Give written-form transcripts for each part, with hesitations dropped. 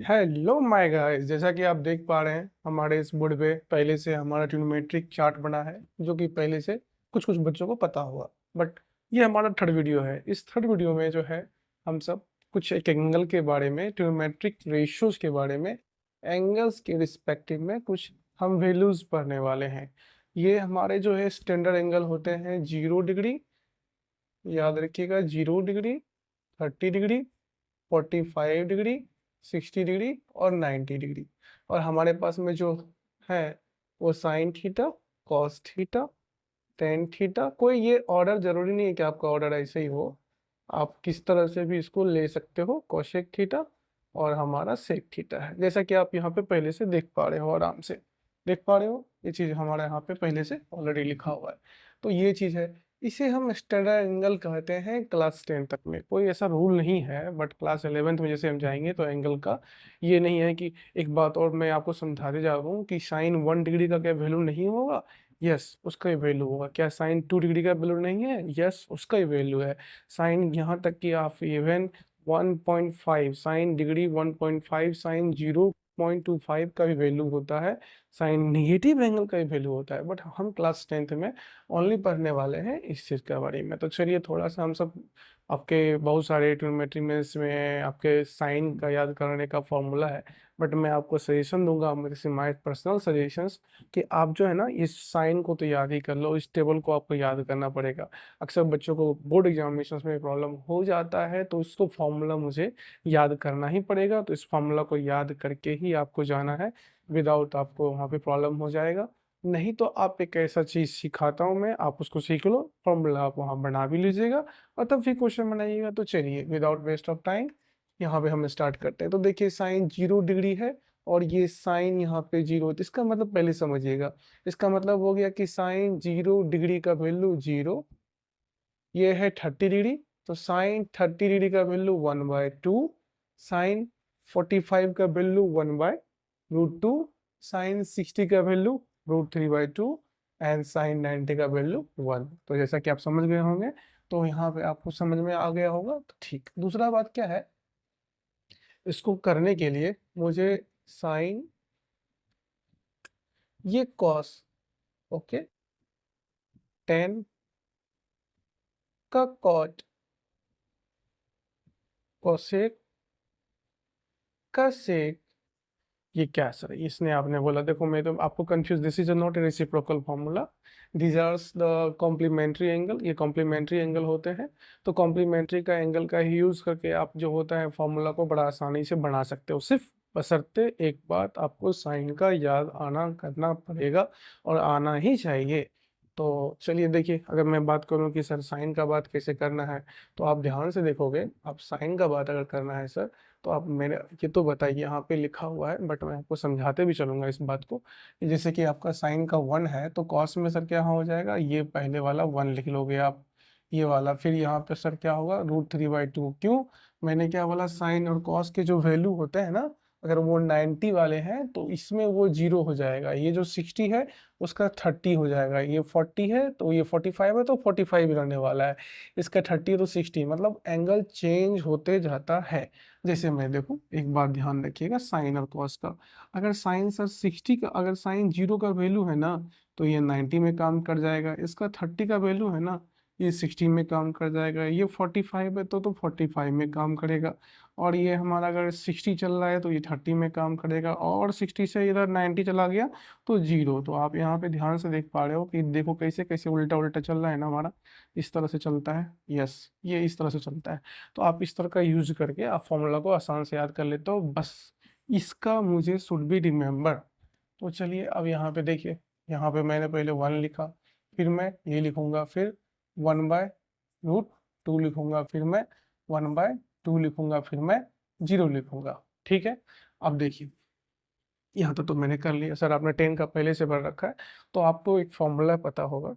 Hello my guys, जैसा कि आप देख पा रहे हैं हमारे इस बोर्ड पे पहले से हमारा ट्रिग्नोमेट्रिक चार्ट बना है, जो कि पहले से कुछ कुछ बच्चों को पता होगा। बट ये हमारा थर्ड वीडियो है। इस थर्ड वीडियो में जो है हम सब कुछ एक एंगल के बारे में, ट्रिग्नोमेट्रिक रेशियोज के बारे में, एंगल्स के रिस्पेक्टिव में कुछ हम वैल्यूज पढ़ने वाले हैं। ये हमारे जो है स्टैंडर्ड एंगल होते हैं 0 डिग्री, याद रखिएगा 0 डिग्री, 30 डिग्री, 45 डिग्री, 60 डिग्री और 90 डिग्री। और हमारे पास में जो है वो sine theta, cos theta, tan theta. कोई ये ऑर्डर जरूरी नहीं है कि आपका ऑर्डर ऐसे ही हो, आप किस तरह से भी इसको ले सकते हो। कोशेक थीटा और हमारा सेक थीटा है, जैसा कि आप यहाँ पे पहले से देख पा रहे हो, आराम से देख पा रहे हो। ये चीज़ हमारा यहाँ पे पहले से ऑलरेडी लिखा हुआ है। तो ये चीज़ है, इसे हम स्टैंडर्ड एंगल कहते हैं क्लास 10 तक में। कोई ऐसा रूल नहीं है, बट क्लास 11th में जैसे हम जाएंगे तो एंगल का ये नहीं है कि एक बात और मैं आपको समझाते जा रहा हूँ कि साइन 1 डिग्री का क्या वैल्यू नहीं होगा। यस, उसका ही वैल्यू होगा। क्या साइन 2 डिग्री का वैल्यू नहीं है? यस, उसका ही वैल्यू है। साइन यहाँ तक कि आप इवन 1.5 साइन डिग्री, 1.5 साइन 0.25 का भी वैल्यू होता है। साइन नेगेटिव एंगल का भी वैल्यू होता है। बट हम क्लास 10th में ओनली पढ़ने वाले हैं इस चीज़ के बारे में। तो चलिए थोड़ा सा हम सब आपके बहुत सारे ट्रिग्नोमेट्री में इसमें आपके साइन का याद करने का फॉर्मूला है। बट मैं आपको सजेशन दूंगा, मेरे से माय पर्सनल सजेशंस, कि आप जो है ना इस साइन को तो याद ही कर लो, इस टेबल को आपको याद करना पड़ेगा। अक्सर बच्चों को बोर्ड एग्जामिनेशन में प्रॉब्लम हो जाता है, तो इसको फॉर्मूला मुझे याद करना ही पड़ेगा। तो इस फॉर्मूला को याद करके ही आपको जाना है, विदाउट आपको वहाँ पे प्रॉब्लम हो जाएगा। नहीं तो आप एक ऐसा चीज़ सिखाता हूँ मैं, आप उसको सीख लो, फॉर्मूला आप वहाँ बना भी लीजिएगा और तब फिर क्वेश्चन बनाइएगा। तो चलिए विदाउट वेस्ट ऑफ टाइम यहाँ पे हम स्टार्ट करते हैं। तो देखिए साइन 0 डिग्री है और ये साइन यहाँ पे 0, तो इसका मतलब पहले समझिएगा। इसका मतलब हो गया कि साइन 0 डिग्री का वैल्यू 0, ये है 30 डिग्री, तो साइन 30 डिग्री का वैल्यू 1/2, साइन 45 का वैल्यू 1/√2, साइन 60 का वैल्यू √3/2 एंड साइन 90 का वैल्यू 1। तो जैसा कि आप समझ गए होंगे, तो यहाँ पे आपको समझ में आ गया होगा। तो ठीक, दूसरा बात क्या है, इसको करने के लिए मुझे साइन, ये कॉस, ओके, टेन का कॉट, कोसेक का सेक, ये क्या सर, इसने आपने बोला, देखो मैं तो आपको confuse, this is not a reciprocal formula, these are the complementary angle, ये कॉम्प्लीमेंट्री एंगल होते हैं। तो कॉम्प्लीमेंट्री का एंगल का ही यूज करके आप जो होता है फार्मूला को बड़ा आसानी से बना सकते हो। सिर्फ बशर्ते एक बात, आपको साइन का याद आना करना पड़ेगा और आना ही चाहिए। तो चलिए देखिए, अगर मैं बात करूं कि सर साइन का बात कैसे करना है, तो आप ध्यान से देखोगे। आप साइन का बात अगर करना है सर, तो आप मेरे ये तो बताइए, यहाँ पे लिखा हुआ है बट मैं आपको समझाते भी चलूंगा इस बात को कि जैसे कि आपका साइन का 1 है, तो कॉस में सर क्या हो जाएगा, ये पहले वाला 1 लिख लोगे आप, ये वाला। फिर यहाँ पे सर क्या होगा, √3/2। क्यों, मैंने क्या बोला, साइन और कॉस के जो वैल्यू होते हैं ना, अगर वो 90 वाले हैं तो इसमें वो 0 हो जाएगा। ये जो 60 है उसका 30 हो जाएगा। ये 40 है तो ये 45 है तो 45 रहने वाला है। इसका 30 तो 60, मतलब एंगल चेंज होते जाता है। जैसे मैं देखूं, एक बार ध्यान रखिएगा साइन और कॉस का। अगर साइन सर 60 का, अगर साइन 0 का वैल्यू है ना, तो ये 90 में काम कर जाएगा। इसका 30 का वैल्यू है ना, ये 16 में काम कर जाएगा। ये 45 है तो 45 में काम करेगा। और ये हमारा अगर 60 चल रहा है तो ये 30 में काम करेगा। और 60 से इधर 90 चला गया तो 0। तो आप यहाँ पे ध्यान से देख पा रहे हो कि देखो कैसे कैसे उल्टा उल्टा चल रहा है ना हमारा, इस तरह से चलता है। यस, ये इस तरह से चलता है। तो आप इस तरह का यूज करके आप फॉर्मूला को आसान से याद कर लेते हो, बस इसका मुझे शुड बी रिमेम्बर। तो चलिए अब यहाँ पे देखिए, यहाँ पे मैंने पहले 1 लिखा, फिर मैं ये लिखूंगा, फिर 1/√2 लिखूंगा, फिर मैं 1/2 लिखूंगा, फिर मैं 0 लिखूंगा। ठीक है, अब देखिए यहाँ तो मैंने कर लिया। सर आपने 10 का पहले से भर रखा है, तो आपको एक फॉर्मूला पता होगा,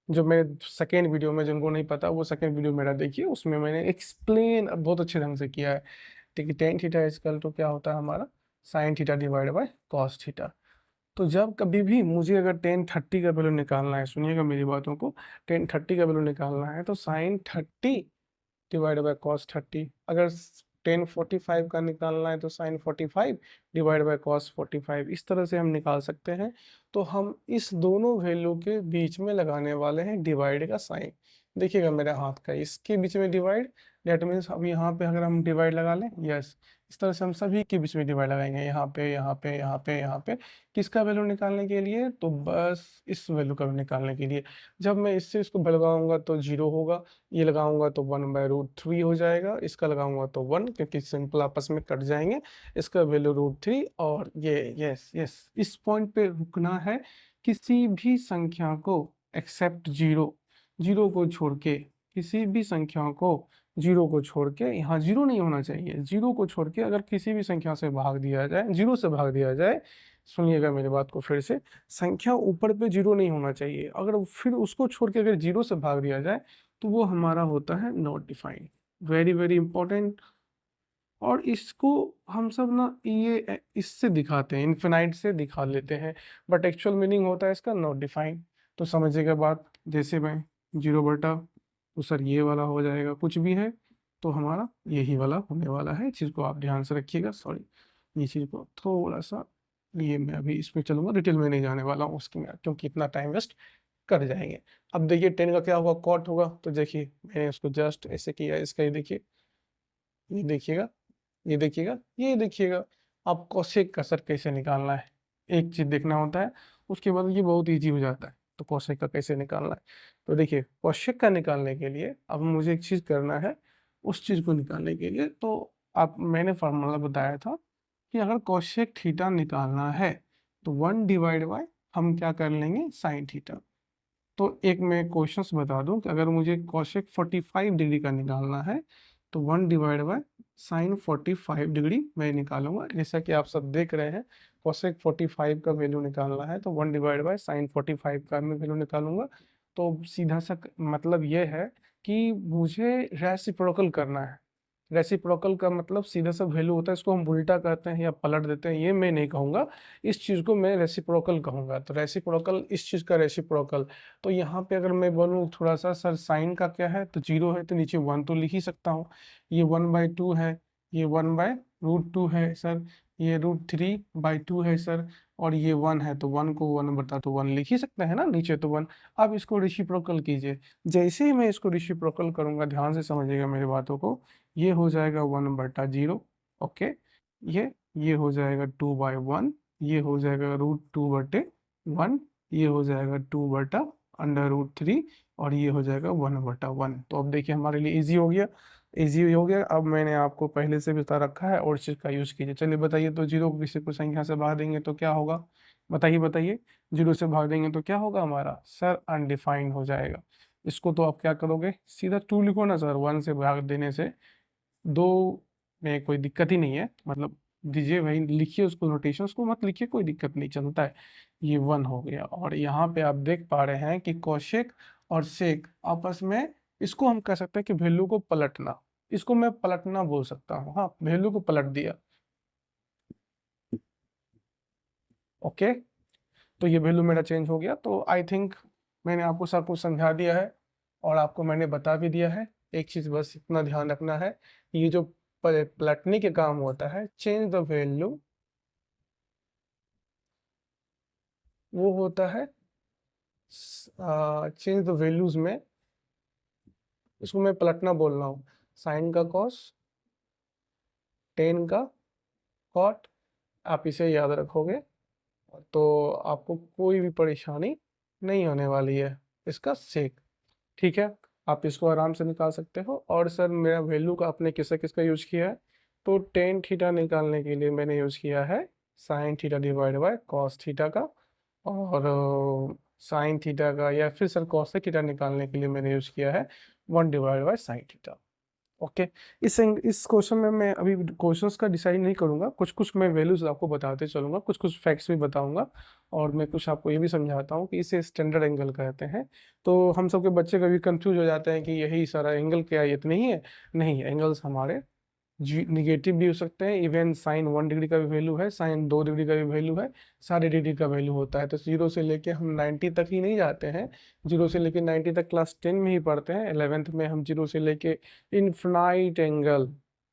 जो मेरे सेकेंड वीडियो में, जिनको नहीं पता वो सेकेंड वीडियो मेरा देखिए, उसमें मैंने एक्सप्लेन बहुत अच्छे ढंग से किया है। ठीक है, टेन थीटा इजकल तो क्या होता है हमारा, sine theta divide by cos theta. तो जब कभी भी मुझे अगर 1030 का वैल्यू निकालना है, सुनिएगा मेरी बातों को, 1030 का वैल्यू निकालना है तो साइन 30 डिवाइड बाय कॉस 30। अगर टेन 45 का निकालना है तो साइन 45 डिवाइड बाय कॉस 45, इस तरह से हम निकाल सकते हैं। तो हम इस दोनों वैल्यू के बीच में लगाने वाले हैं डिवाइड का साइन। देखिएगा मेरे हाथ का इसके बीच में डिवाइड, डेट मीन्स अब यहाँ पे अगर हम डिवाइड लगा लें, यस, इस तरह से हम सभी के बीच में डिवाइड लगाएंगे, यहाँ पे यहाँ पे यहाँ पे यहाँ पे, किसका वैल्यू निकालने के लिए, तो बस इस वैल्यू का निकालने के लिए। जब मैं इससे इसको लगाऊंगा तो 0 होगा, ये लगाऊंगा तो 1/√3 हो जाएगा, इसका लगाऊंगा तो 1, क्योंकि सिंपल आपस में कट जाएंगे, इसका वैल्यू √3। और ये यस यस, इस पॉइंट पे रुकना है। किसी भी संख्या को एक्सेप्ट 0, 0 को छोड़ के, किसी भी संख्या को 0 को छोड़ के, यहाँ 0 नहीं होना चाहिए, 0 को छोड़ के अगर किसी भी संख्या से भाग दिया जाए, 0 से भाग दिया जाए, सुनिएगा मेरी बात को फिर से, संख्या ऊपर पे 0 नहीं होना चाहिए, अगर फिर उसको छोड़ के अगर 0 से भाग दिया जाए तो वो हमारा होता है not defined. Very very important. और इसको हम सब ना ये इससे दिखाते हैं, इन्फिनाइट से दिखा लेते हैं, बट एक्चुअल मीनिंग होता है इसका नॉट डिफाइंड। तो समझिएगा बात, जैसे मैं 0 बटा, तो सर ये वाला हो जाएगा, कुछ भी है तो हमारा यही वाला होने वाला है। इस चीज़ को आप ध्यान से रखिएगा, सॉरी, ये चीज़ को थोड़ा सा, ये मैं अभी इसमें चलूंगा, डिटेल में नहीं जाने वाला हूँ उसकी मैं, क्योंकि इतना टाइम वेस्ट कर जाएंगे। अब देखिए 10 का क्या होगा, कॉट होगा, तो देखिए मैंने उसको जस्ट ऐसे किया, इसका ये देखिए, ये देखिएगा, ये देखिएगा, ये देखिएगा। आप कोसेक का सर कैसे निकालना है, एक चीज देखना होता है, उसके बाद ये बहुत इजी हो जाता है। तो कोसेक का कैसे निकालना है, तो देखिए कोसेक का निकालने के लिए अब मुझे एक चीज करना है, उस चीज को निकालने के लिए तो आप, मैंने फार्मूला बताया था कि अगर कोसेक थीटा निकालना है तो 1 डिवाइड बाय हम क्या कर लेंगे, साइन थीटा। तो एक मैं क्वेश्चंस बता दूं कि अगर मुझे कोसेक 45 डिग्री का निकालना है तो 1 डिवाइड बाय साइन 45 डिग्री मैं निकालूंगा। जैसा कि आप सब देख रहे हैं, कोसेक 45 का वैल्यू निकालना है तो 1 डिवाइड बाय साइन 45 का मैं वैल्यू निकालूंगा। तो सीधा सा मतलब ये है कि मुझे रेसिप्रोकल करना है। रेसिप्रोकल का मतलब सीधा सा वैल्यू होता है, इसको हम उल्टा कहते हैं या पलट देते हैं, ये मैं नहीं कहूँगा, इस चीज़ को मैं रेसिप्रोकल कहूँगा। तो रेसिप्रोकल, इस चीज़ का रेसिप्रोकल, तो यहाँ पे अगर मैं बोलूँ थोड़ा सा, सर साइन का क्या है, तो 0 है तो नीचे 1 तो लिख ही सकता हूँ, ये 1/2 है, ये 1/√2 है सर, ये √3/2 है सर, और ये 1 है तो 1 को 1 बटा तो 1 लिख ही सकते हैं ना, नीचे तो 1। अब इसको रेसिप्रोकल कीजिए, जैसे ही मैं इसको रेसिप्रोकल करूंगा, ध्यान से समझिएगा मेरी बातों को, ये हो जाएगा 1/0, ओके, ये हो जाएगा 2/1, ये हो जाएगा √2/1, ये हो जाएगा 2/√3, और ये हो जाएगा 1/1। तो अब देखिए हमारे लिए इजी हो गया, इजी हो गया। अब मैंने आपको पहले से भी बता रखा है, और चीज़ का यूज़ कीजिए। चलिए बताइए, तो 0 को किसी को संख्या से भाग देंगे तो क्या होगा, बताइए बताइए, 0 से भाग देंगे तो क्या होगा हमारा, सर अनडिफाइंड हो जाएगा। इसको तो आप क्या करोगे, सीधा 2 लिखो ना सर, 1 से भाग देने से 2 में कोई दिक्कत ही नहीं है, मतलब दीजिए भाई, लिखिए उसको, नोटेशन को मत लिखिए, कोई दिक्कत नहीं, चलता है। ये 1 हो गया, और यहाँ पे आप देख पा रहे हैं कि कोशेक और सेक आपस में, इसको हम कह सकते हैं कि वैल्यू को पलटना, इसको मैं पलटना बोल सकता हूँ, हाँ, वैल्यू को पलट दिया, ओके। तो ये वैल्यू मेरा चेंज हो गया। तो आई थिंक मैंने आपको सब कुछ समझा दिया है, और आपको मैंने बता भी दिया है। एक चीज़ बस इतना ध्यान रखना है, ये जो पलटने के काम होता है, चेंज द वैल्यू, वो होता है चेंज द वैल्यूज में, इसको मैं पलटना बोल रहा हूँ, साइन का कॉस, टेन का कॉट, आप इसे याद रखोगे तो आपको कोई भी परेशानी नहीं होने वाली है, इसका सेक, ठीक है। आप इसको आराम से निकाल सकते हो। और सर मेरा वैल्यू का आपने किसका किसका यूज किया है, तो टेन थीटा निकालने के लिए मैंने यूज किया है sine theta divide by cos theta का, और साइन थीटा का या फिर सर कॉस थीटा निकालने के लिए मैंने यूज किया है 1 divide by sine theta, okay. इस क्वेश्चन में मैं अभी क्वेश्चंस का डिसाइड नहीं करूंगा, कुछ कुछ मैं वैल्यूज आपको बताते चलूंगा, कुछ कुछ फैक्ट्स भी बताऊंगा, और मैं कुछ आपको ये भी समझाता हूँ कि इसे स्टैंडर्ड एंगल कहते हैं। तो हम सबके बच्चे कभी कंफ्यूज हो जाते हैं कि यही सारा एंगल क्या, ये तो नहीं है, नहीं, एंगल्स हमारे निगेटिव भी हो सकते हैं, इवन साइन 1 डिग्री का भी वैल्यू है, साइन 2 डिग्री का भी वैल्यू है, सारे डिग्री का वैल्यू होता है। तो 0 से लेके हम 90 तक ही नहीं जाते हैं, 0 से लेके 90 तक क्लास 10 में ही पढ़ते हैं, 11th में हम 0 से लेके इन्फिनाइट एंगल,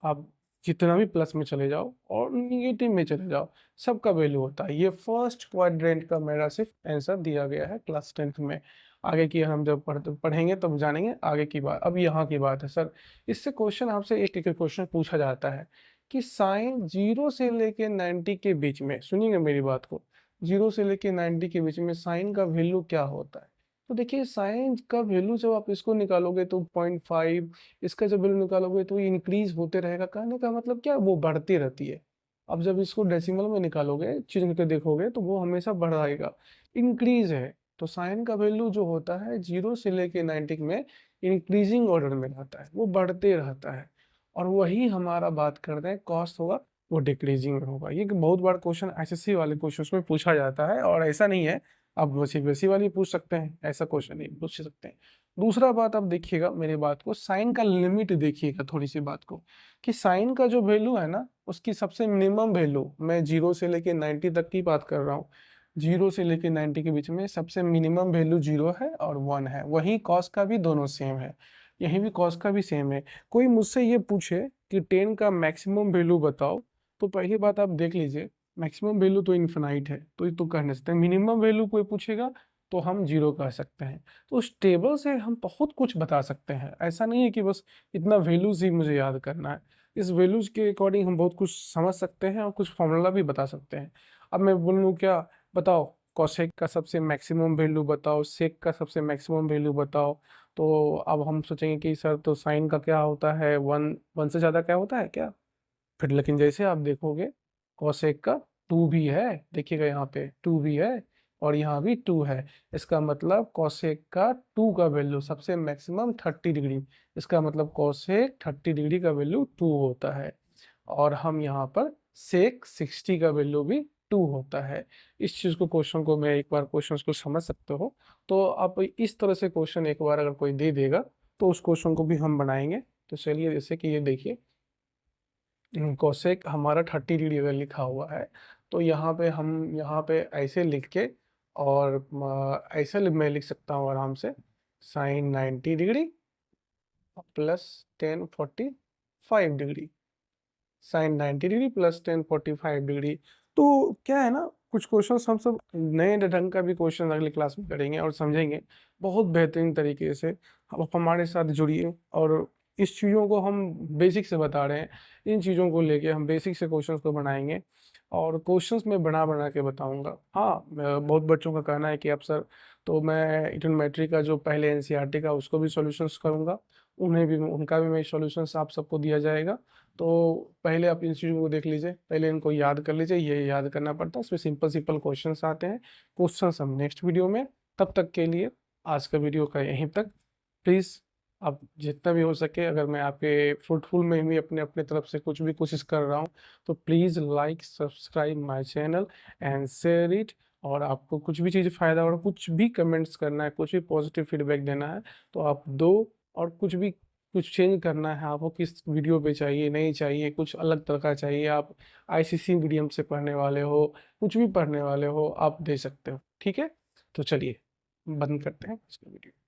आप जितना भी प्लस में चले जाओ और निगेटिव में चले जाओ, सबका वैल्यू होता है। ये फर्स्ट क्वाड्रेंट का मेरा सिर्फ आंसर दिया गया है क्लास 10th में। आगे की हम जब पढ़ेंगे तब जानेंगे आगे की बात। अब यहाँ की बात है सर, इससे क्वेश्चन आपसे एक एक क्वेश्चन पूछा जाता है कि साइन 0 से लेके 90 के बीच में, सुनिएगा मेरी बात को, 0 से लेके 90 के बीच में साइन का वैल्यू क्या होता है। तो देखिए साइन का वैल्यू जब आप इसको निकालोगे तो 0.5, इसका जब वैल्यू निकालोगे तो ये इंक्रीज होते रहेगा। कहने का मतलब क्या, वो बढ़ती रहती है। अब जब इसको डेसिमल में निकालोगे, चीज के देखोगे तो वो हमेशा बढ़ाएगा, इंक्रीज है। तो साइन का वैल्यू जो होता है 0 से लेके 90 में इंक्रीजिंग ऑर्डर में रहता है, वो बढ़ते रहता है। और वही हमारा बात करते हैं कॉस्ट होगा, वो डिक्रीजिंग में होगा। ये बहुत बार क्वेश्चन एसएससी वाले क्वेश्चन में पूछा जाता है, और ऐसा नहीं है आप वैसी वैसी वाली पूछ सकते हैं, ऐसा क्वेश्चन नहीं पूछ सकते हैं। दूसरा बात आप देखिएगा मेरी बात को, साइन का लिमिट देखिएगा थोड़ी सी बात को, कि साइन का जो वैल्यू है ना, उसकी सबसे मिनिमम वैल्यू, मैं 0 से लेके 90 तक की बात कर रहा हूँ, 0 से लेके 90 के बीच में सबसे मिनिमम वैल्यू 0 है और 1 है। वहीं कॉस का भी दोनों सेम है, यहीं भी कॉस का भी सेम है। कोई मुझसे ये पूछे कि 10 का मैक्सिमम वैल्यू बताओ, तो पहली बात आप देख लीजिए, मैक्सिमम वैल्यू तो इन्फिनाइट है, तो ये तो कह नहीं सकते। मिनिमम वैल्यू कोई पूछेगा तो हम 0 कह सकते हैं। तो उस टेबल से हम बहुत कुछ बता सकते हैं, ऐसा नहीं है कि बस इतना वैल्यूज ही मुझे याद करना है। इस वैल्यूज के अकॉर्डिंग हम बहुत कुछ समझ सकते हैं और कुछ फॉर्मूला भी बता सकते हैं। अब मैं बोलूँ क्या, बताओ कॉसेक का सबसे मैक्सिमम वैल्यू बताओ, सेक का सबसे मैक्सिमम वैल्यू बताओ, तो अब हम सोचेंगे कि सर तो साइन का क्या होता है, 1 से ज़्यादा क्या होता है क्या। फिर लेकिन जैसे आप देखोगे कॉसेक का 2 भी है, देखिएगा यहाँ पे 2 भी है और यहाँ भी 2 है। इसका मतलब कॉसेक का 2 का वैल्यू सबसे मैक्सिमम 30 डिग्री, इसका मतलब कॉसेक 30 डिग्री का वैल्यू 2 होता है। और हम यहाँ पर सेक 60 का वैल्यू भी 2 होता है। इस चीज़ को, क्वेश्चन को मैं एक बार क्वेश्चन को समझ सकते हो, तो आप इस तरह से क्वेश्चन एक बार अगर कोई दे देगा तो उस क्वेश्चन को भी हम बनाएंगे। तो चलिए, जैसे कि ये देखिए, कोसेक हमारा 30 डिग्री अगर लिखा हुआ है, तो यहाँ पे हम यहाँ पे ऐसे लिख के, और ऐसे मैं लिख सकता हूँ आराम से, sine 90 degree plus 1045 degree, sine 90 degree plus 1045 degree. तो क्या है ना, कुछ क्वेश्चंस हम सब नए ढंग का भी क्वेश्चन अगली क्लास में करेंगे और समझेंगे बहुत बेहतरीन तरीके से। आप हमारे साथ जुड़िए, और इस चीज़ों को हम बेसिक से बता रहे हैं, इन चीज़ों को लेके हम बेसिक से क्वेश्चंस को बनाएंगे और क्वेश्चंस में बना बना के बताऊंगा। हाँ, बहुत बच्चों का कहना है कि अब सर, तो मैं इकोनोमेट्री का जो पहले एनसीईआरटी का उसको भी सॉल्यूशंस करूंगा, उन्हें भी, उनका भी मैं सॉल्यूशंस आप सबको दिया जाएगा। तो पहले आप इन चीज़ों को देख लीजिए, पहले इनको याद कर लीजिए, ये याद करना पड़ता है, इसमें सिंपल सिंपल क्वेश्चंस आते हैं। क्वेश्चंस हम नेक्स्ट वीडियो में, तब तक के लिए आज का वीडियो का यहीं तक। प्लीज़ आप जितना भी हो सके, अगर मैं आपके फ्रूटफुल में भी अपने अपने तरफ से कुछ भी कोशिश कर रहा हूँ, तो please like subscribe my channel and share it. और आपको कुछ भी चीज़ फ़ायदा और कुछ भी कमेंट्स करना है, कुछ भी पॉजिटिव फीडबैक देना है तो आप दो। और कुछ चेंज करना है आपको, किस वीडियो पे चाहिए, नहीं चाहिए, कुछ अलग तरह का चाहिए, आप आईसीसी मीडियम से पढ़ने वाले हो, कुछ भी पढ़ने वाले हो, आप दे सकते हो। ठीक है, तो चलिए बंद करते हैं इसका वीडियो।